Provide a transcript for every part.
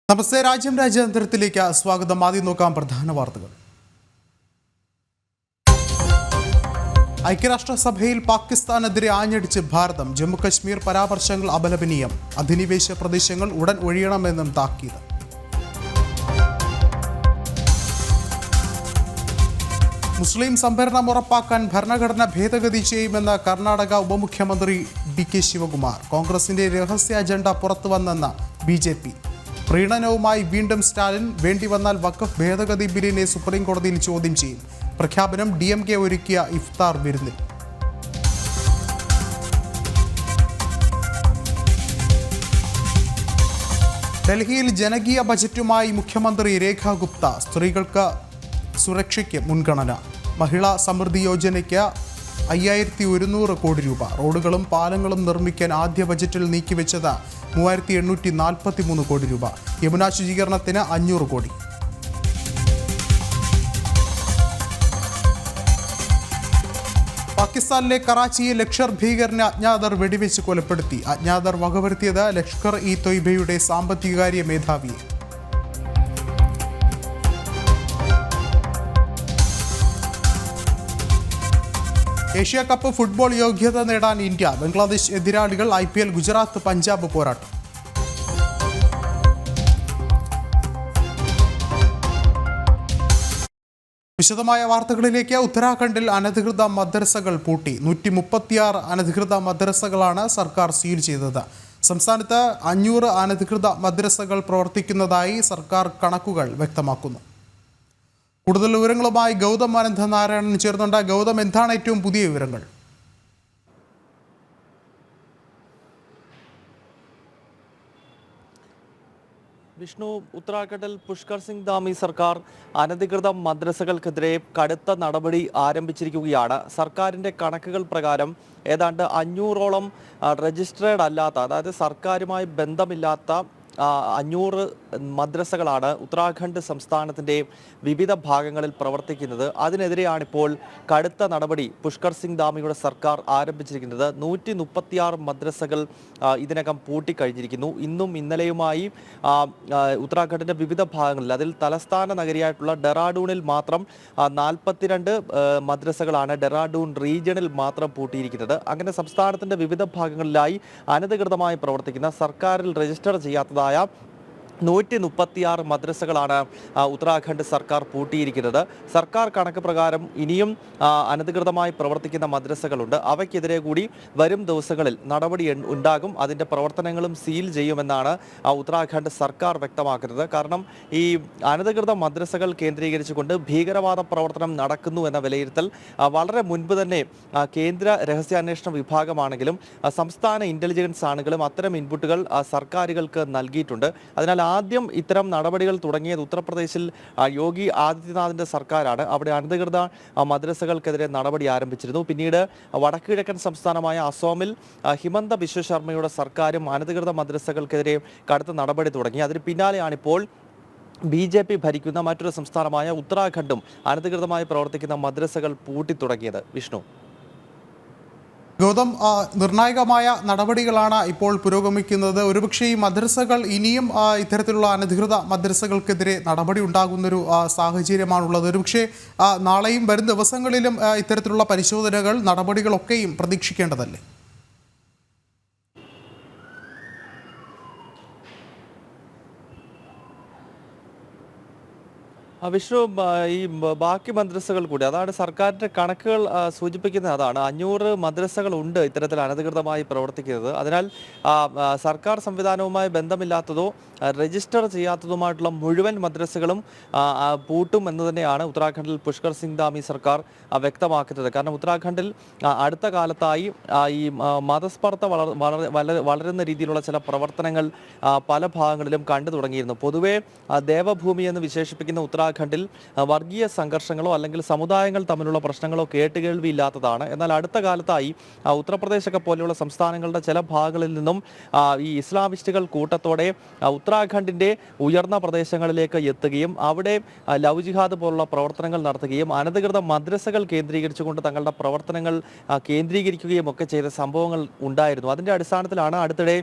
നമസ്തേ. രാജ്യാന്തരത്തിലേക്ക് സ്വാഗതം. ആദ്യം നോക്കാം പ്രധാന വാർത്തകൾ. ഐക്യരാഷ്ട്രസഭയിൽ പാകിസ്ഥാനെതിരെ ആഞ്ഞടിച്ച് ഭാരതം. ജമ്മുകശ്മീർ പരാമർശങ്ങൾ അപലപനീയം. അധിനിവേശ പ്രദേശങ്ങൾ ഉടൻ ഒഴിയണമെന്നും താക്കീത്. മുസ്ലിം സംവരണം ഉറപ്പാക്കാൻ ഭരണഘടന ഭേദഗതി ചെയ്യുമെന്ന് കർണാടക ഉപമുഖ്യമന്ത്രി DK ശിവകുമാർ. കോൺഗ്രസിന്റെ രഹസ്യ അജണ്ട പുറത്തുവന്നെന്ന് BJP. പ്രീണനവുമായി വീണ്ടും സ്റ്റാലിൻ. വേണ്ടിവന്നാൽ വഖഫ് ഭേദഗതി ബില്ലിനെ സുപ്രീം കോടതിയിൽ ചോദ്യം ചെയ്യും. പ്രഖ്യാപനം DMK ഒരുക്കിയ ഇഫ്താർ വിരുന്നിൽ. ഡൽഹിയിൽ ജനകീയ ബജറ്റുമായി മുഖ്യമന്ത്രി രേഖ ഗുപ്ത. സ്ത്രീകൾക്ക് സുരക്ഷയ്ക്ക് മുൻഗണന. മഹിളാ സമൃദ്ധി യോജനയ്ക്ക് 5100 കോടി രൂപ. റോഡുകളും പാലങ്ങളും നിർമ്മിക്കാൻ ആദ്യ ബജറ്റിൽ നീക്കിവെച്ചത് 3843 കോടി രൂപ. യമുന ശുചീകരണത്തിന് 500 കോടി. പാകിസ്ഥാനിലെ കറാച്ചിയിൽ ലഷ്കർ ഭീകരനെ അജ്ഞാതർ വെടിവെച്ച് കൊലപ്പെടുത്തി. അജ്ഞാതർ വകവരുത്തിയത് ലഷ്കർ-ഇ-തൊയ്ബയുടെ സാമ്പത്തികകാര്യ മേധാവിയെ. ഏഷ്യ കപ്പ് ഫുട്ബോൾ യോഗ്യത നേടാൻ ഇന്ത്യ. ബംഗ്ലാദേശ് എതിരാളികൾ. IPL ഗുജറാത്ത് പഞ്ചാബ് പോരാട്ടം. വിശദമായ വാർത്തകളിലേക്ക്. ഉത്തരാഖണ്ഡിൽ അനധികൃത മദ്രസകൾ പൂട്ടി. 136 അനധികൃത മദ്രസകളാണ് സർക്കാർ സീൽ ചെയ്തത്. സംസ്ഥാനത്ത് 500 അനധികൃത മദ്രസകൾ പ്രവർത്തിക്കുന്നതായി സർക്കാർ കണക്കുകൾ വ്യക്തമാക്കുന്നു. കൂടുതൽ വിവരങ്ങളുമായി ഗൗതം അനന്തനാരായണൻ ചേർന്നുണ്ട്. ഗൗതം, എന്താണ് ഏറ്റവും പുതിയ വിവരങ്ങൾ? വിഷ്ണു, ഉത്തരാഖണ്ഡിൽ പുഷ്കർ സിംഗ് ധാമി സർക്കാർ അനധികൃത മദ്രസകൾക്കെതിരെ കടുത്ത നടപടി ആരംഭിച്ചിരിക്കുകയാണ്. സർക്കാരിൻ്റെ കണക്കുകൾ പ്രകാരം ഏതാണ്ട് 500ഓളം രജിസ്ട്രേഡ് അല്ലാത്ത, അതായത് സർക്കാരുമായി ബന്ധമില്ലാത്ത 500 മദ്രസകളാണ് ഉത്തരാഖണ്ഡ് സംസ്ഥാനത്തിൻ്റെ വിവിധ ഭാഗങ്ങളിൽ പ്രവർത്തിക്കുന്നത്. അതിനെതിരെയാണിപ്പോൾ കടുത്ത നടപടി പുഷ്കർ സിംഗ് ധാമിയുടെ സർക്കാർ ആരംഭിച്ചിരിക്കുന്നത്. 136 മദ്രസകൾ ഇതിനകം പൂട്ടിക്കഴിഞ്ഞിരിക്കുന്നു. ഇന്നും ഇന്നലെയുമായി ഉത്തരാഖണ്ഡിൻ്റെ വിവിധ ഭാഗങ്ങളിൽ, അതിൽ തലസ്ഥാന നഗരിയായിട്ടുള്ള ഡെറാഡൂണിൽ മാത്രം 42 മദ്രസകളാണ് ഡെറാഡൂൺ റീജിയണിൽ മാത്രം പൂട്ടിയിരിക്കുന്നത്. അങ്ങനെ സംസ്ഥാനത്തിൻ്റെ വിവിധ ഭാഗങ്ങളിലായി അനധികൃതമായി പ്രവർത്തിക്കുന്ന, സർക്കാരിൽ രജിസ്റ്റർ ചെയ്യാത്തതായ 136 മദ്രസകളാണ് ഉത്തരാഖണ്ഡ് സർക്കാർ പൂട്ടിയിരിക്കുന്നത്. സർക്കാർ കണക്ക് പ്രകാരം ഇനിയും അനധികൃതമായി പ്രവർത്തിക്കുന്ന മദ്രസകളുണ്ട്. അവയ്ക്കെതിരെ കൂടി വരും ദിവസങ്ങളിൽ നടപടി ഉണ്ടാകും. അതിൻ്റെ പ്രവർത്തനങ്ങളും സീൽ ചെയ്യുമെന്നാണ് ഉത്തരാഖണ്ഡ് സർക്കാർ വ്യക്തമാക്കുന്നത്. കാരണം ഈ അനധികൃത മദ്രസകൾ കേന്ദ്രീകരിച്ചുകൊണ്ട് ഭീകരവാദ പ്രവർത്തനം നടക്കുന്നു എന്ന വിലയിരുത്തൽ വളരെ മുൻപ് തന്നെ കേന്ദ്ര രഹസ്യാന്വേഷണ വിഭാഗമാണെങ്കിലും സംസ്ഥാന ഇൻ്റലിജൻസ് ആണെങ്കിലും അത്തരം ഇൻപുട്ടുകൾ സർക്കാരുകൾക്ക് നൽകിയിട്ടുണ്ട്. അതിനാൽ ആദ്യം ഇത്തരം നടപടികൾ തുടങ്ങിയത് ഉത്തർപ്രദേശിൽ യോഗി ആദിത്യനാഥിൻ്റെ സർക്കാരാണ്. അവിടെ അനധികൃത മദ്രസകൾക്കെതിരെ നടപടി ആരംഭിച്ചിരുന്നു. പിന്നീട് വടക്കുകിഴക്കൻ സംസ്ഥാനമായ അസോമിൽ ഹിമന്ത ബിശ്വ ശർമ്മയുടെ സർക്കാരും അനധികൃത മദ്രസകൾക്കെതിരെ കടുത്ത നടപടി തുടങ്ങി. അതിന് പിന്നാലെയാണിപ്പോൾ BJP ഭരിക്കുന്ന മറ്റൊരു സംസ്ഥാനമായ ഉത്തരാഖണ്ഡും അനധികൃതമായി പ്രവർത്തിക്കുന്ന മദ്രസകൾ പൂട്ടിത്തുടങ്ങിയത്. വിഷ്ണു. ഗൗതം, നിർണായകമായ നടപടികളാണ് ഇപ്പോൾ പുരോഗമിക്കുന്നത്. ഒരുപക്ഷെ ഈ മദ്രസകൾ ഇനിയും ഇത്തരത്തിലുള്ള അനധികൃത മദ്രസകൾക്കെതിരെ നടപടി ഉണ്ടാകുന്നൊരു സാഹചര്യമാണുള്ളത്. ഒരുപക്ഷെ നാളെയും വരും ദിവസങ്ങളിലും ഇത്തരത്തിലുള്ള പരിശോധനകൾ, നടപടികളൊക്കെയും പ്രതീക്ഷിക്കേണ്ടതല്ലേ? വിഷ്ണു, ഈ ബാക്കി മദ്രസകൾ കൂടി, അതാണ് സർക്കാരിൻ്റെ കണക്കുകൾ സൂചിപ്പിക്കുന്നത്. അതാണ് 500 മദ്രസകളുണ്ട് ഇത്തരത്തിൽ അനധികൃതമായി പ്രവർത്തിക്കുന്നത്. അതിനാൽ സർക്കാർ സംവിധാനവുമായി ബന്ധമില്ലാത്തതോ രജിസ്റ്റർ ചെയ്യാത്തതുമായിട്ടുള്ള മുഴുവൻ മദ്രസകളും പൂട്ടും എന്ന് തന്നെയാണ് ഉത്തരാഖണ്ഡിൽ പുഷ്കർ സിംഗ് ധാമി സർക്കാർ വ്യക്തമാക്കുന്നത്. കാരണം ഉത്തരാഖണ്ഡിൽ അടുത്ത കാലത്തായി ഈ മതസ്പർദ്ധ വളരുന്ന രീതിയിലുള്ള ചില പ്രവർത്തനങ്ങൾ പല ഭാഗങ്ങളിലും കണ്ടു തുടങ്ങിയിരുന്നു. പൊതുവെ ദേവഭൂമി എന്ന് വിശേഷിപ്പിക്കുന്ന ഉത്തരാഖണ്ഡിൽ വർഗീയ സംഘർഷങ്ങളോ അല്ലെങ്കിൽ സമുദായങ്ങൾ തമ്മിലുള്ള പ്രശ്നങ്ങളോ കേട്ടുകേൾവിയില്ലാത്തതാണ്. എന്നാൽ അടുത്ത കാലത്തായി ഉത്തർപ്രദേശൊക്കെ പോലെയുള്ള സംസ്ഥാനങ്ങളുടെ ചില ഭാഗങ്ങളിൽ നിന്നും ഈ ഇസ്ലാമിസ്റ്റുകൾ കൂട്ടത്തോടെ ഉത്തരാഖണ്ഡിൻ്റെ ഉയർന്ന പ്രദേശങ്ങളിലേക്ക് എത്തുകയും അവിടെ ലവ് ജിഹാദ് പോലുള്ള പ്രവർത്തനങ്ങൾ നടത്തുകയും അനധികൃത മദ്രസകൾ കേന്ദ്രീകരിച്ചുകൊണ്ട് തങ്ങളുടെ പ്രവർത്തനങ്ങൾ കേന്ദ്രീകരിക്കുകയും ഒക്കെ ചെയ്ത സംഭവങ്ങൾ ഉണ്ടായിരുന്നു. അതിൻ്റെ അടിസ്ഥാനത്തിലാണ് അടുത്തിടെ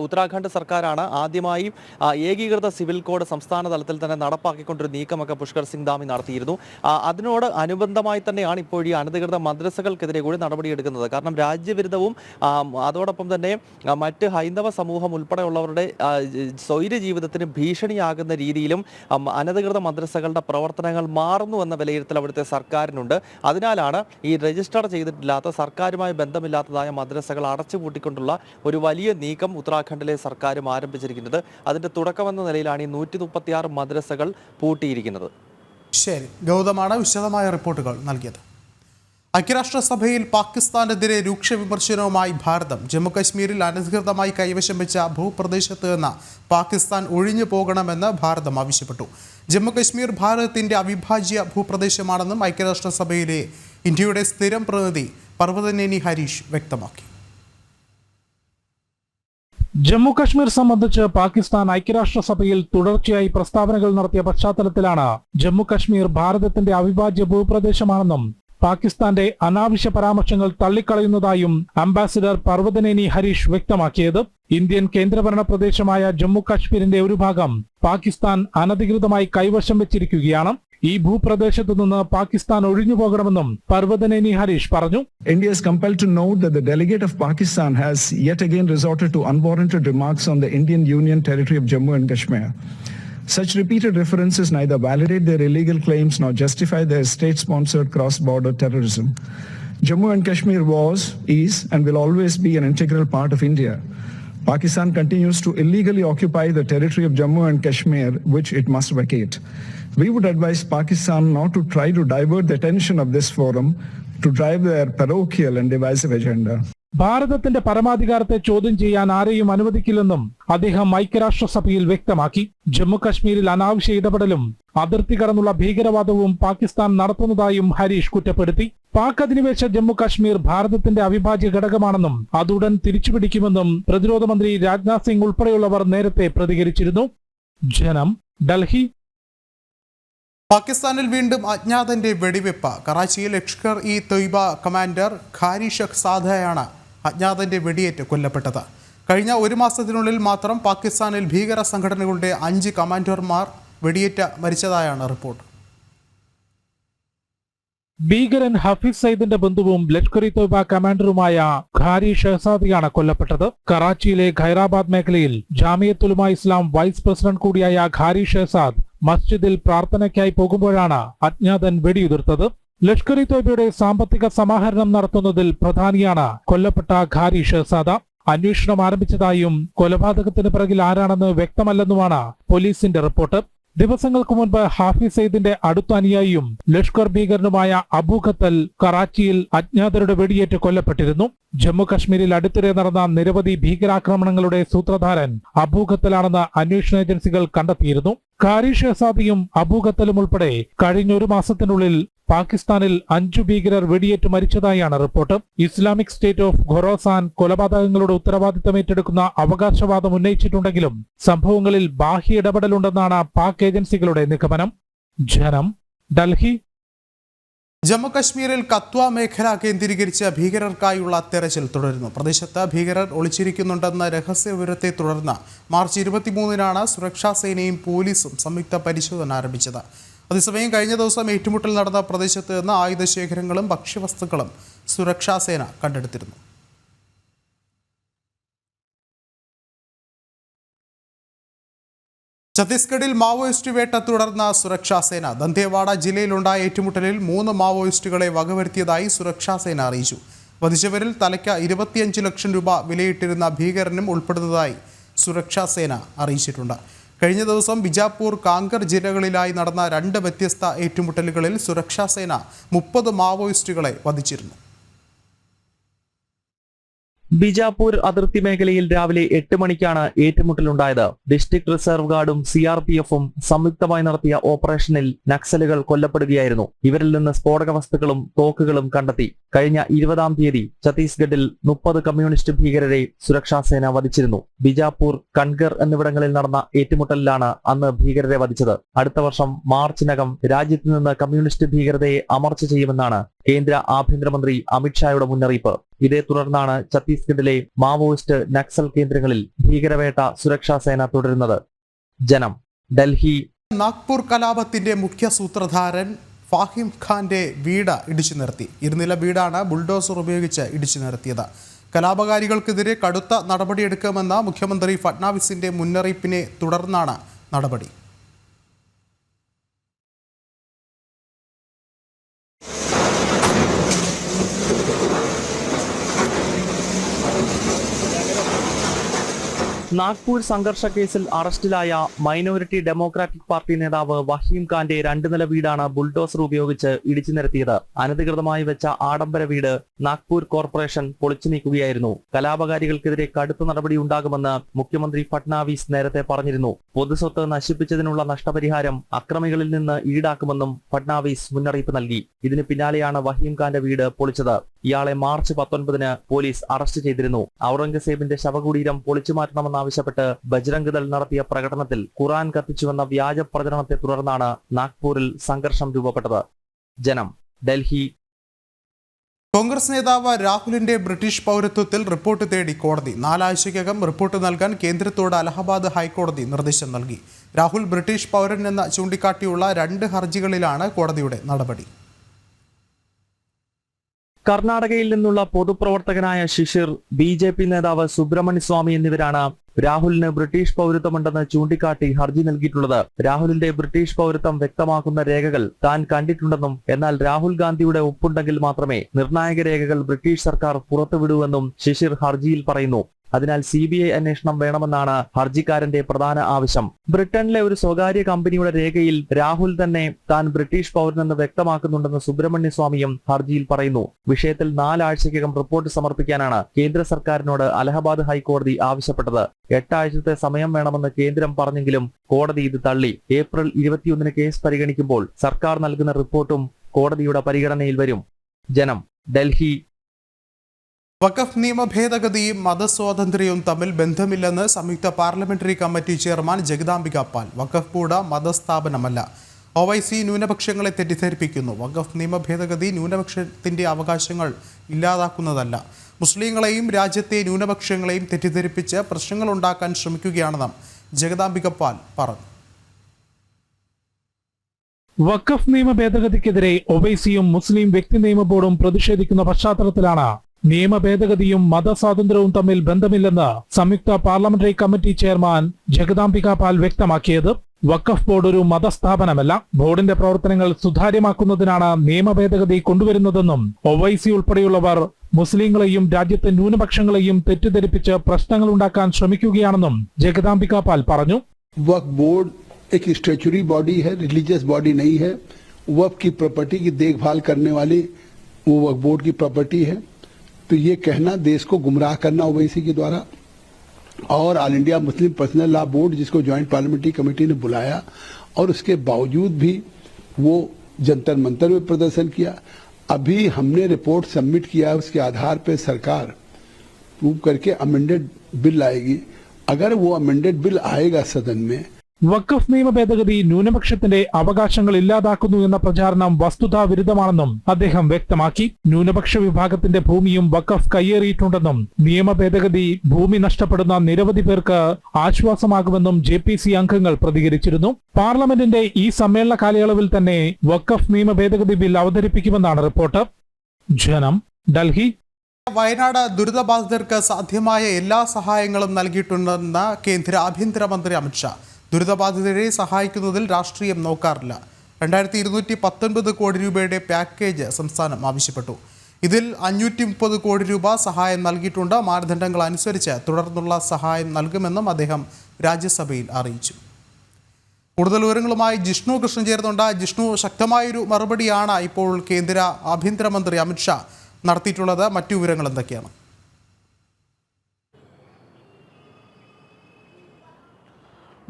ഉത്തരാഖണ്ഡ് സർക്കാരാണ് ആദ്യമായി ഏകീകൃത സിവിൽ കോഡ് സംസ്ഥാന തലത്തിൽ തന്നെ നടപ്പാക്കിക്കൊണ്ടൊരു നീക്കമൊക്കെ പുഷ്കർ സിംഗ് ധാമി നടത്തിയിരുന്നു. അതിനോട് അനുബന്ധമായി തന്നെയാണ് ഇപ്പോൾ ഈ അനധികൃത മദ്രസകൾക്കെതിരെ കൂടി നടപടിയെടുക്കുന്നത്. കാരണം രാജ്യവിരുദ്ധവും അതോടൊപ്പം തന്നെ മറ്റ് ഹൈന്ദവ സമൂഹം ഉൾപ്പെടെയുള്ളവരുടെ സ്വൈര്യ ജീവിതത്തിന് ഭീഷണിയാകുന്ന രീതിയിലും അനധികൃത മദ്രസകളുടെ പ്രവർത്തനങ്ങൾ മാറുന്നു എന്ന വിലയിരുത്തൽ അവിടുത്തെ സർക്കാരിനുണ്ട്. അതിനാലാണ് ഈ രജിസ്റ്റർ ചെയ്തിട്ടില്ലാത്ത സർക്കാരുമായി ബന്ധമില്ലാത്തതായ മദ്രസകൾ അടച്ചുപൂട്ടിക്കൊണ്ടുള്ള ഒരു വലിയ നീക്കം ഉത്തരാഖണ്ഡിലെ സർക്കാരും ആരംഭിച്ചിരിക്കുന്നത്. അതിന്റെ തുടക്കമെന്ന നിലയിലാണ് ഈ 136 മദ്രസകൾ പൂട്ടിയിരിക്കുന്നത്. ശരി, ഗൗതമാണ് വിശദമായ റിപ്പോർട്ടുകൾ നൽകിയത്. ഐക്യരാഷ്ട്രസഭയിൽ പാകിസ്ഥാനെതിരെ രൂക്ഷ വിമർശനവുമായി ഭാരതം. ജമ്മുകശ്മീരിൽ അനധികൃതമായി കൈവശം വെച്ച ഭൂപ്രദേശത്ത് നിന്ന് പാകിസ്ഥാൻ ഒഴിഞ്ഞു പോകണമെന്ന് ഭാരതം ആവശ്യപ്പെട്ടു. ജമ്മുകശ്മീർ ഭാരതത്തിന്റെ അവിഭാജ്യ ഭൂപ്രദേശമാണെന്നും ഐക്യരാഷ്ട്രസഭയിലെ ഇന്ത്യയുടെ സ്ഥിരം പ്രതിനിധി പർവതനേനി ഹരീഷ് വ്യക്തമാക്കി. ജമ്മു കശ്മീർ സംബന്ധിച്ച് പാകിസ്ഥാൻ ഐക്യരാഷ്ട്രസഭയിൽ തുടർച്ചയായി പ്രസ്താവനകൾ നടത്തിയ പശ്ചാത്തലത്തിലാണ് ജമ്മു കശ്മീർ ഭാരതത്തിന്റെ അവിഭാജ്യ ഭൂപ്രദേശമാണെന്നും പാകിസ്ഥാന്റെ അനാവശ്യ പരാമർശങ്ങൾ തള്ളിക്കളയുന്നതായും അംബാസിഡർ പർവതനേനി ഹരീഷ് വ്യക്തമാക്കിയത്. ഇന്ത്യൻ കേന്ദ്രഭരണ പ്രദേശമായ ജമ്മു കശ്മീരിന്റെ ഒരു ഭാഗം പാകിസ്ഥാൻ അനധികൃതമായി കൈവശം വെച്ചിരിക്കുകയാണ്. ഈ ഭൂപ്രദേശത്തു നിന്ന് പാകിസ്ഥാൻ ഒഴിഞ്ഞു പോകണമെന്നും പർവതനേനി ഹരീഷ് പറഞ്ഞു. India is compelled to note that the delegate of Pakistan has yet again resorted to unwarranted remarks on the Indian Union territory of Jammu and Kashmir. Such repeated references neither validate their illegal claims nor justify their state-sponsored cross-border terrorism. Jammu and Kashmir was, is, and will always be an integral part of India. Pakistan continues to illegally occupy the territory of Jammu and Kashmir, which it must vacate. We would advise Pakistan not to try to divert the attention of this forum to drive their parochial and divisive agenda. ഭാരതത്തിന്റെ പരമാധികാരത്തെ ചോദ്യം ചെയ്യാൻ ആരെയും അനുവദിക്കില്ലെന്നും അദ്ദേഹം ഐക്യരാഷ്ട്രസഭയിൽ വ്യക്തമാക്കി. ജമ്മു കശ്മീരിൽ അനാവശ്യ ഇടപെടലും അതിർത്തി കടന്നുള്ള ഭീകരവാദവും പാകിസ്ഥാൻ നടത്തുന്നതായും ഹരീഷ് കുറ്റപ്പെടുത്തി. പാക് അധിനിവേശ ജമ്മു കശ്മീർ ഭാരതത്തിന്റെ അവിഭാജ്യ ഘടകമാണെന്നും അതുടൻ തിരിച്ചുപിടിക്കുമെന്നും പ്രതിരോധ മന്ത്രി രാജ്നാഥ് സിംഗ് ഉൾപ്പെടെയുള്ളവർ നേരത്തെ പ്രതികരിച്ചിരുന്നു. ജനം, ഡൽഹി. പാകിസ്ഥാനിൽ വീണ്ടും അജ്ഞാതന്റെ വെടിവെപ്പ്. കറാച്ചിയിൽ ലഷ്കർ-ഇ-തൊയ്ബ കമാൻഡർ ഖാരി ഷഖ്സാദയാണ് അജ്ഞാതന്റെ വെടിയേറ്റ് കൊല്ലപ്പെട്ടത്. കഴിഞ്ഞ ഒരു മാസത്തിനുള്ളിൽ മാത്രം പാകിസ്ഥാനിൽ ഭീകര സംഘടനകളുടെ 5 കമാൻഡർമാർ വെടിയേറ്റ് മരിച്ചതായാണ് റിപ്പോർട്ട്. ഭീകരൻ ഹഫീസ് സയ്യിദിന്റെ ബന്ധുവും ലഷ്കർ-ഇ-തൊയ്ബ കമാൻഡറുമായ ഖാരി ഷഹസാദിയാണ് കൊല്ലപ്പെട്ടത്. കറാച്ചിയിലെ ഖൈറാബാദ് മേഖലയിൽ ജാമിയത്തുൽ ഉലമ ഇസ്ലാം വൈസ് പ്രസിഡന്റ് കൂടിയായ ഖാരി ഷഹസാദ് മസ്ജിദിൽ പ്രാർത്ഥനയ്ക്കായി പോകുമ്പോഴാണ് അജ്ഞാതൻ വെടിയുതിർത്തത്. ലഷ്കർ-ഇ-തൊയ്ബയുടെ സാമ്പത്തിക സമാഹരണം നടത്തുന്നതിൽ പ്രധാനിയാണ് കൊല്ലപ്പെട്ട ഖാരി ഷഹസാദ. അന്വേഷണം ആരംഭിച്ചതായും കൊലപാതകത്തിന് പിറകിൽ ആരാണെന്ന് വ്യക്തമല്ലെന്നുമാണ് പോലീസിന്റെ റിപ്പോർട്ട്. ദിവസങ്ങൾക്ക് മുൻപ് ഹാഫിസ് സയ്യിദിന്റെ അടുത്ത അനുയായിയും ലഷ്കർ ഭീകരനുമായ അബു ഖത്തൽ കറാച്ചിയിൽ അജ്ഞാതരുടെ വെടിയേറ്റ് കൊല്ലപ്പെട്ടിരുന്നു. ജമ്മു കശ്മീരിൽ അടുത്തിടെ നടന്ന നിരവധി ഭീകരാക്രമണങ്ങളുടെ സൂത്രധാരൻ അബു ഖത്തലാണെന്ന് അന്വേഷണ ഏജൻസികൾ കണ്ടെത്തിയിരുന്നു. ഖാരി ഷഹസാദിയും അബു ഖത്തലും ഉൾപ്പെടെ കഴിഞ്ഞ ഒരു മാസത്തിനുള്ളിൽ പാകിസ്ഥാനിൽ 5 ഭീകരർ വെടിയേറ്റ് മരിച്ചതായാണ് report. Islamic State of Khorasan കൊലപാതകങ്ങളുടെ ഉത്തരവാദിത്തം ഏറ്റെടുക്കുന്ന അവകാശവാദം ഉന്നയിച്ചിട്ടുണ്ടെങ്കിലും സംഭവങ്ങളിൽ ബാഹ്യ ഇടപെടലുണ്ടെന്നാണ് പാക് ഏജൻസികളുടെ നിഗമനം. ജനം, ഡൽഹി. ജമ്മു കശ്മീരിൽ കത്വ മേഖല കേന്ദ്രീകരിച്ച് ഭീകരർക്കായുള്ള തെരച്ചിൽ തുടരുന്നു. പ്രദേശത്ത് ഭീകരർ ഒളിച്ചിരിക്കുന്നുണ്ടെന്ന രഹസ്യ വിവരത്തെ തുടർന്ന് മാർച്ച് 23-നാണ് സുരക്ഷാ സേനയും പോലീസും സംയുക്ത പരിശോധന ആരംഭിച്ചത്. അതേസമയം കഴിഞ്ഞ ദിവസം ഏറ്റുമുട്ടൽ നടന്ന പ്രദേശത്ത് നിന്ന് ആയുധശേഖരങ്ങളും ഭക്ഷ്യവസ്തുക്കളും സുരക്ഷാ സേന കണ്ടെടുത്തിരുന്നു. ഛത്തീസ്ഗഡിൽ മാവോയിസ്റ്റ് വേട്ട തുടർന്ന സുരക്ഷാ സേന. ദന്തേവാഡ ജില്ലയിലുണ്ടായ ഏറ്റുമുട്ടലിൽ 3 മാവോയിസ്റ്റുകളെ വകവരുത്തിയതായി സുരക്ഷാ സേന അറിയിച്ചു. വധിച്ചവരിൽ തലയ്ക്ക് 25 ലക്ഷം രൂപ വിലയിട്ടിരുന്ന ഭീകരനും ഉൾപ്പെടുന്നതായി സുരക്ഷാ സേന അറിയിച്ചിട്ടുണ്ട്. കഴിഞ്ഞ ദിവസം ബിജാപൂർ, കാങ്കർ ജില്ലകളിലായി നടന്ന 2 വ്യത്യസ്ത ഏറ്റുമുട്ടലുകളിൽ സുരക്ഷാ സേന 30 മാവോയിസ്റ്റുകളെ വധിച്ചിരുന്നു. ബിജാപൂർ അതിർത്തി മേഖലയിൽ രാവിലെ 8 മണിക്കാണ് ഏറ്റുമുട്ടലുണ്ടായത്. ഡിസ്ട്രിക്ട് റിസർവ് ഗാർഡും CRPF-ഉം സംയുക്തമായി നടത്തിയ ഓപ്പറേഷനിൽ നക്സലുകൾ കൊല്ലപ്പെടുകയായിരുന്നു. ഇവരിൽ നിന്ന് സ്ഫോടക വസ്തുക്കളും തോക്കുകളും കണ്ടെത്തി. കഴിഞ്ഞ 20-ാം തീയതി ഛത്തീസ്ഗഡിൽ 30 കമ്മ്യൂണിസ്റ്റ് ഭീകരരെ സുരക്ഷാ സേന വധിച്ചിരുന്നു. ബിജാപൂർ, കൺഗർ എന്നിവിടങ്ങളിൽ നടന്ന ഏറ്റുമുട്ടലിലാണ് അന്ന് ഭീകരരെ വധിച്ചത്. അടുത്ത വർഷം മാർച്ചിനകം രാജ്യത്ത് നിന്ന് കമ്മ്യൂണിസ്റ്റ് ഭീകരതയെ അമർച്ച ചെയ്യുമെന്നാണ് കേന്ദ്ര ആഭ്യന്തരമന്ത്രി അമിത്ഷായുടെ മുന്നറിയിപ്പ്. ഇതേ തുടർന്നാണ് ഛത്തീസ്ഗഡിലെ മാവോയിസ്റ്റ് നക്സൽ കേന്ദ്രങ്ങളിൽ ഭീകരവേട്ട സുരക്ഷാ സേന തുടരുന്നത്. ജനം, ഡൽഹി. നാഗ്പൂർ കലാപത്തിന്റെ മുഖ്യ സൂത്രധാരൻ ഫാഹിം ഖാന്റെ വീട് ഇടിച്ചു നിർത്തി. ഇരുനില വീടാണ് ബുൾഡോസർ ഉപയോഗിച്ച് ഇടിച്ചു നിർത്തിയത്. കലാപകാരികൾക്കെതിരെ കടുത്ത നടപടിയെടുക്കുമെന്ന മുഖ്യമന്ത്രി ഫട്നാവിസിന്റെ മുന്നറിയിപ്പിനെ തുടർന്നാണ് നടപടി. നാഗ്പൂർ സംഘർഷ കേസിൽ അറസ്റ്റിലായ മൈനോറിറ്റി ഡെമോക്രാറ്റിക് പാർട്ടി നേതാവ് വഹീം ഖാന്റെ 2 നില വീടാണ് ബുൾഡോസർ ഉപയോഗിച്ച് ഇടിച്ചു നിരത്തിയത്. അനധികൃതമായി വെച്ച ആഡംബര വീട് നാഗ്പൂർ കോർപ്പറേഷൻ പൊളിച്ചു നീക്കുകയായിരുന്നു. കലാപകാരികൾക്കെതിരെ കടുത്ത നടപടി ഉണ്ടാകുമെന്ന് മുഖ്യമന്ത്രി ഫട്നാവിസ് നേരത്തെ പറഞ്ഞിരുന്നു. പൊതുസ്വത്ത് നശിപ്പിച്ചതിനുള്ള നഷ്ടപരിഹാരം അക്രമികളിൽ നിന്ന് ഈടാക്കുമെന്നും ഫട്നാവിസ് മുന്നറിയിപ്പ് നൽകി. ഇതിന് പിന്നാലെയാണ് വഹീം ഖാന്റെ വീട് പൊളിച്ചത്. ഇയാളെ മാർച്ച് 19-ന് പോലീസ് അറസ്റ്റ് ചെയ്തിരുന്നു. ഔറംഗസേബിന്റെ ശവകുടീരം പൊളിച്ചു മാറ്റണമെന്നാവശ്യപ്പെട്ട് ബജ്രംഗ് ദൾ നടത്തിയ പ്രകടനത്തിൽ ഖുറാൻ കത്തിച്ചുവെന്ന വ്യാജ പ്രചരണത്തെ തുടർന്നാണ് നാഗ്പൂരിൽ സംഘർഷം രൂപപ്പെട്ടത്. ജനം, ഡൽഹി. കോൺഗ്രസ് നേതാവ് രാഹുലിന്റെ ബ്രിട്ടീഷ് പൗരത്വത്തിൽ റിപ്പോർട്ട് തേടി കോടതി. 4 ആഴ്ചയ്ക്കകം റിപ്പോർട്ട് നൽകാൻ കേന്ദ്രത്തോട് അലഹബാദ് ഹൈക്കോടതി നിർദ്ദേശം നൽകി. രാഹുൽ ബ്രിട്ടീഷ് പൗരനെന്ന് ചൂണ്ടിക്കാട്ടിയുള്ള 2 ഹർജികളിലാണ് കോടതിയുടെ നടപടി. കർണാടകയിൽ നിന്നുള്ള പൊതുപ്രവർത്തകനായ ശിശിർ, BJP നേതാവ് സുബ്രഹ്മണ്യ സ്വാമി എന്നിവരാണ് രാഹുലിന് ബ്രിട്ടീഷ് പൗരത്വമുണ്ടെന്ന് ചൂണ്ടിക്കാട്ടി ഹർജി നൽകിയിട്ടുള്ളത്. രാഹുലിന്റെ ബ്രിട്ടീഷ് പൗരത്വം വ്യക്തമാക്കുന്ന രേഖകൾ താൻ കണ്ടിട്ടുണ്ടെന്നും എന്നാൽ രാഹുൽ ഗാന്ധിയുടെ ഒപ്പുണ്ടെങ്കിൽ മാത്രമേ നിർണായക രേഖകൾ ബ്രിട്ടീഷ് സർക്കാർ പുറത്തുവിടൂവെന്നും ശിശിർ ഹർജിയിൽ പറയുന്നു. അതിനാൽ CBI അന്വേഷണം വേണമെന്നാണ് ഹർജിക്കാരന്റെ പ്രധാന ആവശ്യം. ബ്രിട്ടനിലെ ഒരു സ്വകാര്യ കമ്പനിയുടെ രേഖയിൽ രാഹുൽ തന്നെ താൻ ബ്രിട്ടീഷ് പൗരനെന്ന് വ്യക്തമാക്കുന്നുണ്ടെന്ന് സുബ്രഹ്മണ്യ സ്വാമിയും ഹർജിയിൽ പറയുന്നു. വിഷയത്തിൽ 4 ആഴ്ചയ്ക്കകം റിപ്പോർട്ട് സമർപ്പിക്കാനാണ് കേന്ദ്ര സർക്കാരിനോട് അലഹബാദ് ഹൈക്കോടതി ആവശ്യപ്പെട്ടത്. 8 ആഴ്ചത്തെ സമയം വേണമെന്ന് കേന്ദ്രം പറഞ്ഞെങ്കിലും കോടതി ഇത് തള്ളി. ഏപ്രിൽ 21-ന് കേസ് പരിഗണിക്കുമ്പോൾ സർക്കാർ നൽകുന്ന റിപ്പോർട്ടും കോടതിയുടെ പരിഗണനയിൽ വരും. ജനം, ഡൽഹി. വഖഫ് നിയമ ഭേദഗതിയും മതസ്വാതന്ത്ര്യവും തമ്മിൽ ബന്ധമില്ലെന്ന് സംയുക്ത പാർലമെന്ററി കമ്മിറ്റി ചെയർമാൻ ജഗദാംബിക പാൽ. വഖഫ് ബോർഡ് മതസ്ഥാപനമല്ല. OIC ന്യൂനപക്ഷങ്ങളെ തെറ്റിദ്ധരിപ്പിക്കുന്നു. വഖഫ് നിയമ ഭേദഗതി ന്യൂനപക്ഷത്തിന്റെ അവകാശങ്ങൾ ഇല്ലാതാക്കുന്നതല്ല. മുസ്ലിങ്ങളെയും രാജ്യത്തെ ന്യൂനപക്ഷങ്ങളെയും തെറ്റിദ്ധരിപ്പിച്ച് പ്രശ്നങ്ങൾ ഉണ്ടാക്കാൻ ശ്രമിക്കുകയാണെന്നും ജഗദാംബിക പാൽ പറഞ്ഞു. വഖഫ് നിയമ ഭേദഗതിക്കെതിരെ OICയും മുസ്ലിം വ്യക്തി നിയമ ബോർഡും പ്രതിഷേധിക്കുന്ന പശ്ചാത്തലത്തിലാണ് നിയമ ഭേദഗതിയും മതസ്വാതന്ത്ര്യവും തമ്മിൽ ബന്ധമില്ലെന്ന് സംയുക്ത പാർലമെന്ററി കമ്മിറ്റി ചെയർമാൻ ജഗദാംബിക പാൽ വ്യക്തമാക്കിയത്. വഖഫ് ബോർഡ് ഒരു മതസ്ഥാപനമല്ല. ബോർഡിന്റെ പ്രവർത്തനങ്ങൾ സുതാര്യമാക്കുന്നതിനാണ് നിയമ ഭേദഗതി കൊണ്ടുവരുന്നതെന്നും OIC ഉൾപ്പെടെയുള്ളവർ മുസ്ലിങ്ങളെയും രാജ്യത്തെ ന്യൂനപക്ഷങ്ങളെയും തെറ്റിദ്ധരിപ്പിച്ച് പ്രശ്നങ്ങൾ ഉണ്ടാക്കാൻ ശ്രമിക്കുകയാണെന്നും ജഗദാംബിക പാൽ പറഞ്ഞു. वक्फ बोर्ड एक स्टैच्यूटरी बॉडी है, रिलीजियस बॉडी नहीं है. वक्फ की प्रॉपर्टी की देखभाल करने वाली वो वक्फ बोर्ड की प्रॉपर्टी है. तो ये कहना देश को गुमराह करना OIC के द्वारा और all India Muslim personal law board जिसको ज्वाइंट पार्लियामेंट्री कमेटी ने बुलाया और उसके बावजूद भी वो जंतर मंतर में प्रदर्शन किया. अभी हमने रिपोर्ट सबमिट किया है, उसके आधार पर सरकार प्रूव करके अमेंडेड बिल लाएगी. अगर वो अमेंडेड बिल आएगा सदन में. വഖഫ് നിയമ ഭേദഗതി ന്യൂനപക്ഷത്തിന്റെ അവകാശങ്ങൾ ഇല്ലാതാക്കുന്നു എന്ന പ്രചാരണം വസ്തുതാ വിരുദ്ധമാണെന്നും അദ്ദേഹം വ്യക്തമാക്കി. ന്യൂനപക്ഷ വിഭാഗത്തിന്റെ ഭൂമിയും വഖഫ് കയ്യേറിയിട്ടുണ്ടെന്നും നിയമ ഭേദഗതി ഭൂമി നഷ്ടപ്പെടുന്ന നിരവധി പേർക്ക് ആശ്വാസമാകുമെന്നും JPC അംഗങ്ങൾ പ്രതികരിച്ചിരുന്നു. പാർലമെന്റിന്റെ ഈ സമ്മേളന കാലയളവിൽ തന്നെ വഖഫ് നിയമ ഭേദഗതി ബിൽ അവതരിപ്പിക്കുമെന്നാണ് റിപ്പോർട്ട്. ജനം, ഡൽഹി. വയനാട് ദുരിതബാധിതർക്ക് സാധ്യമായ എല്ലാ സഹായങ്ങളും നൽകിയിട്ടുണ്ടെന്ന് കേന്ദ്ര ആഭ്യന്തരമന്ത്രി അമിത്ഷാ. ദുരിതബാധിതരെ സഹായിക്കുന്നതിൽ രാഷ്ട്രീയം നോക്കാറില്ല. 2219 കോടി രൂപയുടെ പാക്കേജ് സംസ്ഥാനം ആവശ്യപ്പെട്ടു. ഇതിൽ 530 കോടി രൂപ സഹായം നൽകിയിട്ടുണ്ട്. മാനദണ്ഡങ്ങൾ അനുസരിച്ച് തുടർന്നുള്ള സഹായം നൽകുമെന്നും അദ്ദേഹം രാജ്യസഭയിൽ അറിയിച്ചു. കൂടുതൽ വിവരങ്ങളുമായി ജിഷ്ണു കൃഷ്ണൻ ചേർന്നുണ്ട്. ജിഷ്ണു, ശക്തമായൊരു മറുപടിയാണ് ഇപ്പോൾ കേന്ദ്ര ആഭ്യന്തരമന്ത്രി അമിത്ഷാ നടത്തിയിട്ടുള്ളത്. മറ്റു വിവരങ്ങൾ എന്തൊക്കെയാണ്?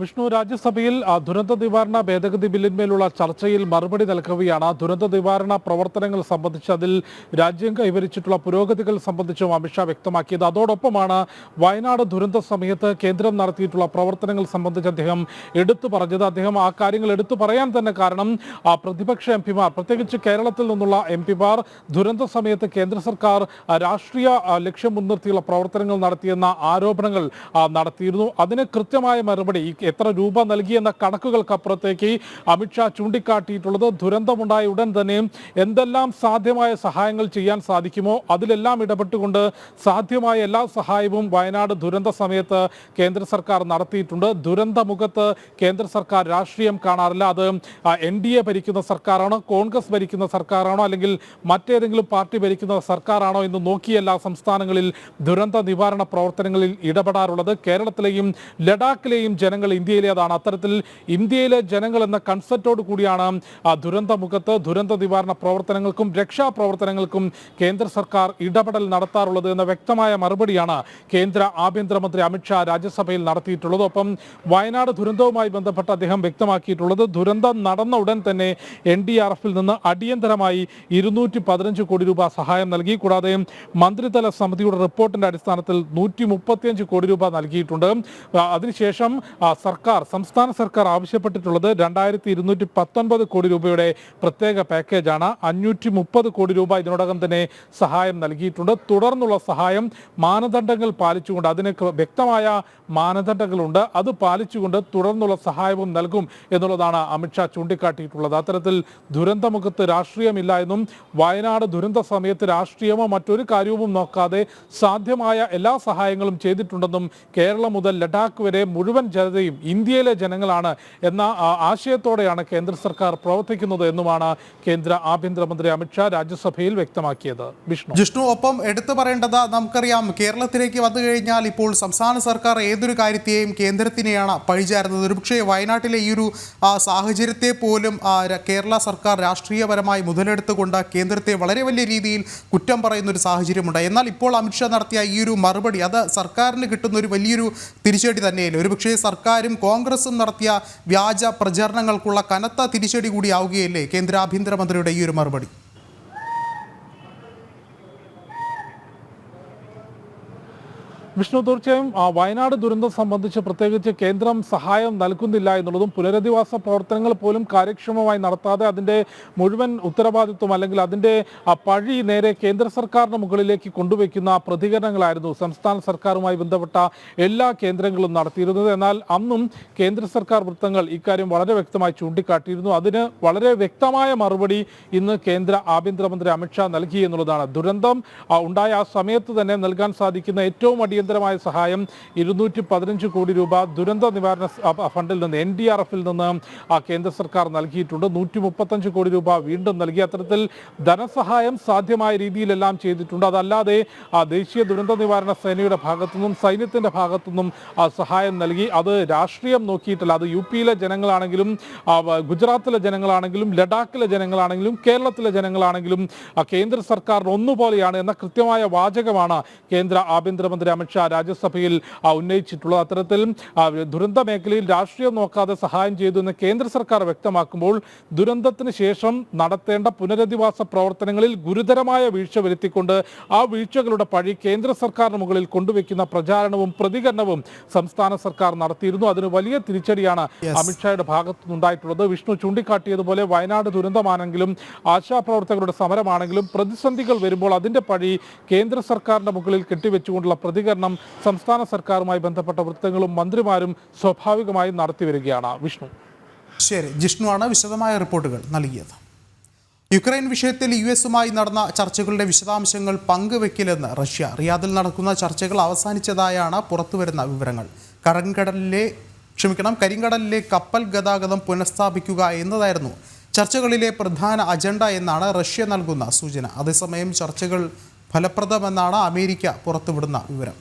വിഷ്ണു, രാജ്യസഭയിൽ ദുരന്ത നിവാരണ ഭേദഗതി ബില്ലിന്മേലുള്ള ചർച്ചയിൽ മറുപടി നൽകവെയാണ് ദുരന്ത നിവാരണ പ്രവർത്തനങ്ങൾ സംബന്ധിച്ച് അതിൽ രാജ്യം കൈവരിച്ചിട്ടുള്ള പുരോഗതികൾ സംബന്ധിച്ചും അമിത്ഷാ വ്യക്തമാക്കിയത്. അതോടൊപ്പമാണ് വയനാട് ദുരന്ത സമയത്ത് കേന്ദ്രം നടത്തിയിട്ടുള്ള പ്രവർത്തനങ്ങൾ സംബന്ധിച്ച് അദ്ദേഹം എടുത്തു പറഞ്ഞത്. അദ്ദേഹം ആ കാര്യങ്ങൾ എടുത്തു പറയാൻ തന്നെ കാരണം പ്രതിപക്ഷ എംപിമാർ, പ്രത്യേകിച്ച് കേരളത്തിൽ നിന്നുള്ള എംപിമാർ ദുരന്ത സമയത്ത് കേന്ദ്ര സർക്കാർ രാഷ്ട്രീയ ലക്ഷ്യം മുൻനിർത്തിയുള്ള പ്രവർത്തനങ്ങൾ നടത്തിയെന്ന ആരോപണങ്ങൾ നടത്തിയിരുന്നു. അതിന് കൃത്യമായ മറുപടി എത്ര രൂപ നൽകിയെന്ന കണക്കുകൾക്കപ്പുറത്തേക്ക് അമിത്ഷാ ചൂണ്ടിക്കാട്ടിയിട്ടുള്ളത് ദുരന്തമുണ്ടായ ഉടൻ തന്നെ എന്തെല്ലാം സാധ്യമായ സഹായങ്ങൾ ചെയ്യാൻ സാധിക്കുമോ അതിലെല്ലാം ഇടപെട്ടുകൊണ്ട് സാധ്യമായ എല്ലാ സഹായവും വയനാട് ദുരന്ത സമയത്ത് കേന്ദ്ര സർക്കാർ നടത്തിയിട്ടുണ്ട്. ദുരന്തമുഖത്ത് കേന്ദ്ര സർക്കാർ രാഷ്ട്രീയം കാണാറില്ല. അത് NDA ഭരിക്കുന്ന സർക്കാരാണോ, കോൺഗ്രസ് ഭരിക്കുന്ന സർക്കാരാണോ, അല്ലെങ്കിൽ മറ്റേതെങ്കിലും പാർട്ടി ഭരിക്കുന്ന സർക്കാരാണോ എന്ന് നോക്കിയല്ല സംസ്ഥാനങ്ങളിൽ ദുരന്ത നിവാരണ പ്രവർത്തനങ്ങളിൽ ഇടപെടാറുള്ളത്. കേരളത്തിലെയും ലഡാക്കിലെയും ജനങ്ങൾ ഇന്ത്യയിലേതാണ്. അത്തരത്തിൽ ഇന്ത്യയിലെ ജനങ്ങൾ എന്ന കൺസെപ്റ്റോട് കൂടിയാണ് ദുരന്തമുഖത്ത് ദുരന്ത നിവാരണ പ്രവർത്തനങ്ങൾക്കും രക്ഷാപ്രവർത്തനങ്ങൾക്കും കേന്ദ്ര സർക്കാർ ഇടപെടൽ നടത്താറുള്ളത് എന്ന വ്യക്തമായ മറുപടിയാണ് കേന്ദ്ര ആഭ്യന്തരമന്ത്രി അമിത്ഷാ രാജ്യസഭയിൽ നടത്തിയിട്ടുള്ളത്. ഒപ്പം വയനാട് ദുരന്തവുമായി ബന്ധപ്പെട്ട് അദ്ദേഹം വ്യക്തമാക്കിയിട്ടുള്ളത് ദുരന്തം നടന്ന ഉടൻ തന്നെ NDRFിൽ നിന്ന് അടിയന്തരമായി 215 കോടി രൂപ സഹായം നൽകി. കൂടാതെ മന്ത്രിതല സമിതിയുടെ റിപ്പോർട്ടിന്റെ അടിസ്ഥാനത്തിൽ 135 കോടി രൂപ നൽകിയിട്ടുണ്ട്. അതിനുശേഷം സംസ്ഥാന സർക്കാർ ആവശ്യപ്പെട്ടിട്ടുള്ളത് 2219 കോടി രൂപയുടെ പ്രത്യേക പാക്കേജാണ്. 530 കോടി രൂപ ഇതിനോടകം തന്നെ സഹായം നൽകിയിട്ടുണ്ട്. തുടർന്നുള്ള സഹായം മാനദണ്ഡങ്ങൾ പാലിച്ചുകൊണ്ട്, അതിന് വ്യക്തമായ മാനദണ്ഡങ്ങളുണ്ട്, അത് പാലിച്ചുകൊണ്ട് തുടർന്നുള്ള സഹായവും നൽകും എന്നുള്ളതാണ് അമിത്ഷാ ചൂണ്ടിക്കാട്ടിയിട്ടുള്ളത്. അത്തരത്തിൽ ദുരന്തമുഖത്ത് രാഷ്ട്രീയമില്ല എന്നും വയനാട് ദുരന്ത സമയത്ത് രാഷ്ട്രീയമോ മറ്റൊരു കാര്യവും നോക്കാതെ സാധ്യമായ എല്ലാ സഹായങ്ങളും ചെയ്തിട്ടുണ്ടെന്നും കേരളം മുതൽ ലഡാക്ക് വരെ മുഴുവൻ ജനതയും ഇന്ത്യയിലെ ജനങ്ങളാണ് എന്ന ആശയത്തോടെയാണ് കേന്ദ്ര സർക്കാർ പ്രവർത്തിക്കുന്നത് എന്നുമാണ് കേന്ദ്ര ആഭ്യന്തരമന്ത്രി അമിത്ഷാ രാജ്യസഭയിൽ വ്യക്തമാക്കിയത്. ജിഷ്ണു, ഒപ്പം എടുത്തു പറയേണ്ടത്, നമുക്കറിയാം കേരളത്തിലേക്ക് വന്നു കഴിഞ്ഞാൽ ഇപ്പോൾ സംസ്ഥാന സർക്കാർ ഏതൊരു കാര്യത്തെയും കേന്ദ്രത്തിനെയാണ് പഴിചാരുന്നത്. ഒരുപക്ഷെ വയനാട്ടിലെ ഈ ഒരു സാഹചര്യത്തെ പോലും കേരള സർക്കാർ രാഷ്ട്രീയപരമായി മുതലെടുത്തുകൊണ്ട് കേന്ദ്രത്തെ വളരെ വലിയ രീതിയിൽ കുറ്റം പറയുന്ന ഒരു സാഹചര്യമുണ്ട്. എന്നാൽ ഇപ്പോൾ അമിത്ഷാ നടത്തിയ ഈ ഒരു മറുപടി അത് സർക്കാരിന് കിട്ടുന്ന ഒരു വലിയൊരു തിരിച്ചടി തന്നെയല്ലേ? ഒരുപക്ഷെ സർക്കാരും കോൺഗ്രസും നടത്തിയ വ്യാജ പ്രചരണങ്ങൾക്കുള്ള കനത്ത തിരിച്ചടി കൂടിയാവുകയല്ലേ കേന്ദ്ര ആഭ്യന്തരമന്ത്രിയുടെ ഈ ഒരു മറുപടി? വിഷ്ണു, തീർച്ചയായും വയനാട് ദുരന്തം സംബന്ധിച്ച് പ്രത്യേകിച്ച് കേന്ദ്രം സഹായം നൽകുന്നില്ല എന്നുള്ളതും പുനരധിവാസ പ്രവർത്തനങ്ങൾ പോലും കാര്യക്ഷമമായി നടത്താതെ അതിൻ്റെ മുഴുവൻ ഉത്തരവാദിത്വം അല്ലെങ്കിൽ അതിൻ്റെ പഴി നേരെ കേന്ദ്ര സർക്കാരിന് മുകളിലേക്ക് കൊണ്ടുവയ്ക്കുന്ന പ്രതികരണങ്ങളായിരുന്നു സംസ്ഥാന സർക്കാരുമായി ബന്ധപ്പെട്ട എല്ലാ കേന്ദ്രങ്ങളും നടത്തിയിരുന്നത്. എന്നാൽ അന്നും കേന്ദ്ര സർക്കാർ വൃത്തങ്ങൾ ഇക്കാര്യം വളരെ വ്യക്തമായി ചൂണ്ടിക്കാട്ടിയിരുന്നു. അതിന് വളരെ വ്യക്തമായ മറുപടി ഇന്ന് കേന്ദ്ര ആഭ്യന്തരമന്ത്രി അമിത്ഷാ നൽകി എന്നുള്ളതാണ്. ദുരന്തം ഉണ്ടായ ആ സമയത്ത് തന്നെ നൽകാൻ സാധിക്കുന്ന ഏറ്റവും അടിയന്തരമായ സഹായം 215 കോടി രൂപ ദുരന്ത നിവാരണ ഫണ്ടിൽ നിന്ന് NDRFിൽ നിന്ന് കേന്ദ്ര സർക്കാർ നൽകിയിട്ടുണ്ട്. 135 കോടി രൂപ വീണ്ടും നൽകി. അത്തരത്തിൽ ധനസഹായം സാധ്യമായ രീതിയിലെല്ലാം ചെയ്തിട്ടുണ്ട്. അതല്ലാതെ ദേശീയ ദുരന്ത നിവാരണ സേനയുടെ ഭാഗത്തുനിന്നും സൈന്യത്തിന്റെ ഭാഗത്തുനിന്നും സഹായം നൽകി. അത് രാഷ്ട്രീയം നോക്കിയിട്ടല്ല. അത് UPയിലെ ജനങ്ങളാണെങ്കിലും ഗുജറാത്തിലെ ജനങ്ങളാണെങ്കിലും ലഡാക്കിലെ ജനങ്ങളാണെങ്കിലും കേരളത്തിലെ ജനങ്ങളാണെങ്കിലും കേന്ദ്ര സർക്കാരിന് ഒന്നുപോലെയാണ് എന്ന കൃത്യമായ വാചകമാണ് കേന്ദ്ര ആഭ്യന്തരമന്ത്രി അമിത്ഷാ രാജ്യസഭയിൽ ഉന്നയിച്ചിട്ടുള്ളത്. അത്തരത്തിൽ ദുരന്ത മേഖലയിൽ രാഷ്ട്രീയം നോക്കാതെ സഹായം ചെയ്തു എന്ന് കേന്ദ്ര സർക്കാർ വ്യക്തമാക്കുമ്പോൾ ദുരന്തത്തിന് ശേഷം നടത്തേണ്ട പുനരധിവാസ പ്രവർത്തനങ്ങളിൽ ഗുരുതരമായ വീഴ്ച വരുത്തിക്കൊണ്ട് ആ വീഴ്ചകളുടെ പഴി കേന്ദ്ര സർക്കാരിന് മുകളിൽ കൊണ്ടുവയ്ക്കുന്ന പ്രചാരണവും പ്രതികരണവും സംസ്ഥാന സർക്കാർ നടത്തിയിരുന്നു. അതിന് വലിയ തിരിച്ചടിയാണ് അമിത്ഷായുടെ ഭാഗത്തുനിന്നുണ്ടായിട്ടുള്ളത്. വിഷ്ണു ചൂണ്ടിക്കാട്ടിയതുപോലെ വയനാട് ദുരന്തമാണെങ്കിലും ആശാപ്രവർത്തകരുടെ സമരമാണെങ്കിലും പ്രതിസന്ധികൾ വരുമ്പോൾ അതിന്റെ പഴി കേന്ദ്ര സർക്കാരിന്റെ മുകളിൽ കെട്ടിവെച്ചുകൊണ്ടുള്ള പ്രതികരണം സംസ്ഥാന സർക്കാരുമായി ബന്ധപ്പെട്ട വൃത്തങ്ങളും മന്ത്രിമാരും സ്വാഭാവികമായും നടത്തിവരികയാണ്. വിഷ്ണു, ശരി, ജിഷ്ണുവാണ് വിശദമായ റിപ്പോർട്ടുകൾ നൽകിയത്. യുക്രൈൻ വിഷയത്തിൽ US-ഉമായി നടന്ന ചർച്ചകളുടെ വിശദാംശങ്ങൾ പങ്കുവെക്കില്ലെന്ന് റഷ്യ. റിയാദിൽ നടക്കുന്ന ചർച്ചകൾ അവസാനിച്ചതായാണ് പുറത്തുവരുന്ന വിവരങ്ങൾ. കരിങ്കടലിലെ കപ്പൽ ഗതാഗതം പുനഃസ്ഥാപിക്കുക എന്നതായിരുന്നു ചർച്ചകളിലെ പ്രധാന അജണ്ട എന്നാണ് റഷ്യ നൽകുന്ന സൂചന. അതേസമയം ചർച്ചകൾ ഫലപ്രദമെന്നാണ് അമേരിക്ക പുറത്തുവിടുന്ന വിവരം.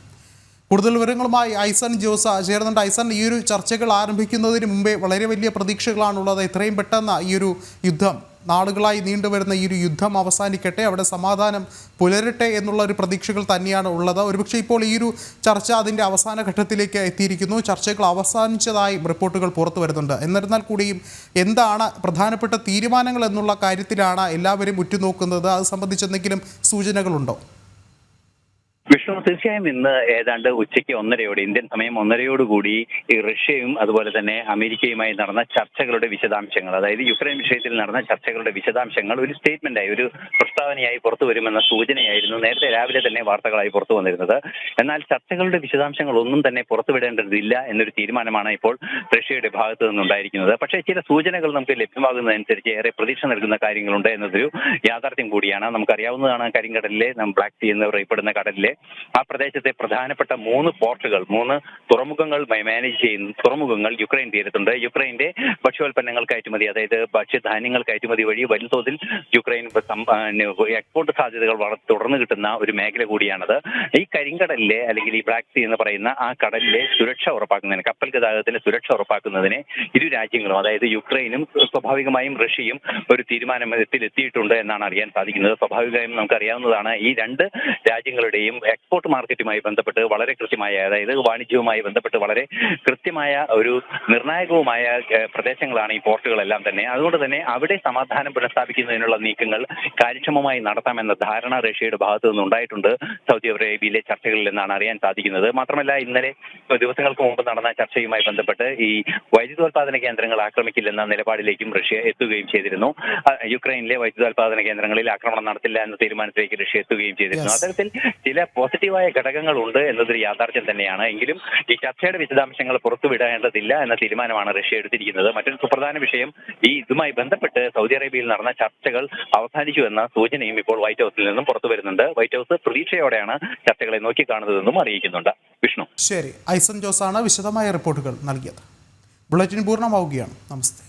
കൂടുതൽ വിവരങ്ങളുമായി ഐസൺ ജോസ് ചേർന്നുണ്ട്. ഐസൺ, ഈ ഒരു ചർച്ചകൾ ആരംഭിക്കുന്നതിന് മുമ്പേ വളരെ വലിയ പ്രതീക്ഷകളാണുള്ളത്. എത്രയും പെട്ടെന്ന് ഈ ഒരു യുദ്ധം നാളുകളായി നീണ്ടുവരുന്ന ഈ ഒരു യുദ്ധം അവസാനിക്കട്ടെ, അവിടെ സമാധാനം പുലരട്ടെ എന്നുള്ള ഒരു പ്രതീക്ഷകൾ തന്നെയാണ് ഉള്ളത്. ഒരുപക്ഷെ ഇപ്പോൾ ഈ ഒരു ചർച്ച അതിൻ്റെ അവസാന ഘട്ടത്തിലേക്ക് എത്തിയിരിക്കുന്നു. ചർച്ചകൾ അവസാനിച്ചതായി റിപ്പോർട്ടുകൾ പുറത്തു വരുന്നുണ്ട്. എന്നിരുന്നാൽ കൂടിയും എന്താണ് പ്രധാനപ്പെട്ട തീരുമാനങ്ങൾ എന്നുള്ള കാര്യത്തിലാണ് എല്ലാവരും ഉറ്റുനോക്കുന്നത്. അത് സംബന്ധിച്ച് എന്തെങ്കിലും സൂചനകളുണ്ടോ? വിഷ്ണു, തീർച്ചയായും ഇന്ന് ഏതാണ്ട് ഉച്ചയ്ക്ക് 1:30 ഇന്ത്യൻ സമയം 1:30 ഈ റഷ്യയും അതുപോലെ തന്നെ അമേരിക്കയുമായി നടന്ന ചർച്ചകളുടെ വിശദാംശങ്ങൾ, അതായത് യുക്രൈൻ വിഷയത്തിൽ നടന്ന ചർച്ചകളുടെ വിശദാംശങ്ങൾ ഒരു സ്റ്റേറ്റ്മെന്റായി, ഒരു പ്രസ്താവനയായി പുറത്തു വരുമെന്ന സൂചനയായിരുന്നു നേരത്തെ രാവിലെ തന്നെ വാർത്തകളായി പുറത്തു വന്നിരുന്നത്. എന്നാൽ ചർച്ചകളുടെ വിശദാംശങ്ങൾ ഒന്നും തന്നെ പുറത്തുവിടേണ്ടതില്ല എന്നൊരു തീരുമാനമാണ് ഇപ്പോൾ റഷ്യയുടെ ഭാഗത്തു നിന്നുണ്ടായിരിക്കുന്നത്. പക്ഷേ ചില സൂചനകൾ നമുക്ക് ലഭ്യമാകുന്നതനുസരിച്ച് ഏറെ പ്രതീക്ഷ നൽകുന്ന കാര്യങ്ങളുണ്ട് എന്നതൊരു യാഥാർത്ഥ്യം കൂടിയാണ്. നമുക്കറിയാവുന്നതാണ്, കരിങ്കടലിലെ ബ്ലാക്ക് സീ എന്നറിയപ്പെടുന്ന കടലിലെ ആ പ്രദേശത്തെ പ്രധാനപ്പെട്ട 3 പോർട്ടുകൾ, 3 തുറമുഖങ്ങൾ മാനേജ് ചെയ്യുന്ന തുറമുഖങ്ങൾ യുക്രൈൻ തീരത്തുണ്ട്. യുക്രൈന്റെ ഭക്ഷ്യോൽപ്പന്നങ്ങൾ കയറ്റുമതി, അതായത് ഭക്ഷ്യധാന്യങ്ങൾ കയറ്റുമതി വഴി വൻതോതിൽ യുക്രൈൻ എക്സ്പോർട്ട് സാധ്യതകൾ തുടർന്ന് കിട്ടുന്ന ഒരു മേഖല കൂടിയാണത്. ഈ കരിങ്കടലിലെ അല്ലെങ്കിൽ ഈ ബ്ലാക്ക് സീ എന്ന് പറയുന്ന ആ കടലിലെ സുരക്ഷ ഉറപ്പാക്കുന്നതിന്, കപ്പൽ ഗതാഗതത്തിന്റെ സുരക്ഷ ഉറപ്പാക്കുന്നതിന് ഇരു രാജ്യങ്ങളും, അതായത് യുക്രൈനും സ്വാഭാവികമായും റഷ്യയും ഒരു തീരുമാനത്തിൽ എത്തിയിട്ടുണ്ട് എന്നാണ് അറിയാൻ സാധിക്കുന്നത്. സ്വാഭാവികമായും നമുക്കറിയാവുന്നതാണ്, ഈ 2 രാജ്യങ്ങളുടെയും എക്സ്പോർട്ട് മാർക്കറ്റുമായി ബന്ധപ്പെട്ട് വളരെ കൃത്യമായ, അതായത് വാണിജ്യവുമായി ബന്ധപ്പെട്ട് വളരെ കൃത്യമായ ഒരു നിർണായകവുമായ പ്രദേശങ്ങളാണ് ഈ പോർട്ടുകളെല്ലാം തന്നെ. അതുകൊണ്ട് തന്നെ അവിടെ സമാധാനം പുനഃസ്ഥാപിക്കുന്നതിനുള്ള നീക്കങ്ങൾ കാര്യക്ഷമമായി നടത്താമെന്ന ധാരണ റഷ്യയുടെ ഭാഗത്തു നിന്നുണ്ടായിട്ടുണ്ട് സൗദി അറേബ്യയിലെ ചർച്ചകളിൽ എന്നാണ് അറിയാൻ സാധിക്കുന്നത്. മാത്രമല്ല, ഇന്നലെ ദിവസങ്ങൾക്ക് മുമ്പ് നടന്ന ചർച്ചയുമായി ബന്ധപ്പെട്ട് ഈ വൈദ്യുതോൽപാദന കേന്ദ്രങ്ങൾ ആക്രമിക്കില്ലെന്ന നിലപാടിലേക്കും റഷ്യ എത്തുകയും ചെയ്തിരുന്നു. യുക്രൈനിലെ വൈദ്യുതോൽപാദന കേന്ദ്രങ്ങളിൽ ആക്രമണം നടത്തില്ല എന്ന തീരുമാനത്തിലേക്ക് റഷ്യ എത്തുകയും ചെയ്തിരുന്നു. അത്തരത്തിൽ ചില പോസിറ്റീവായ ഘടകങ്ങളുണ്ട് എന്നതൊരു യാഥാർത്ഥ്യം തന്നെയാണ്. എങ്കിലും ഈ ചർച്ചയുടെ വിശദാംശങ്ങൾ പുറത്തുവിടേണ്ടതില്ല എന്ന തീരുമാനമാണ് റഷ്യ എടുത്തിരിക്കുന്നത്. മറ്റൊരു സുപ്രധാന വിഷയം, ഈ ഇതുമായി ബന്ധപ്പെട്ട് സൗദി അറേബ്യയിൽ നടന്ന ചർച്ചകൾ അവസാനിച്ചു എന്ന സൂചനയും ഇപ്പോൾ വൈറ്റ് ഹൗസിൽ നിന്നും പുറത്തു വരുന്നുണ്ട്. വൈറ്റ് ഹൗസ് പ്രതീക്ഷയോടെയാണ് ചർച്ചകളെ നോക്കിക്കാണുന്നതെന്നും അറിയിക്കുന്നുണ്ട്. വിഷ്ണു. ശരി, ഐസൻ ജോസാണ് വിശദമായ റിപ്പോർട്ടുകൾ നൽകിയത്. ബുള്ളറ്റിൻ പൂർണ്ണമാവുകയാണ്. നമസ്തേ.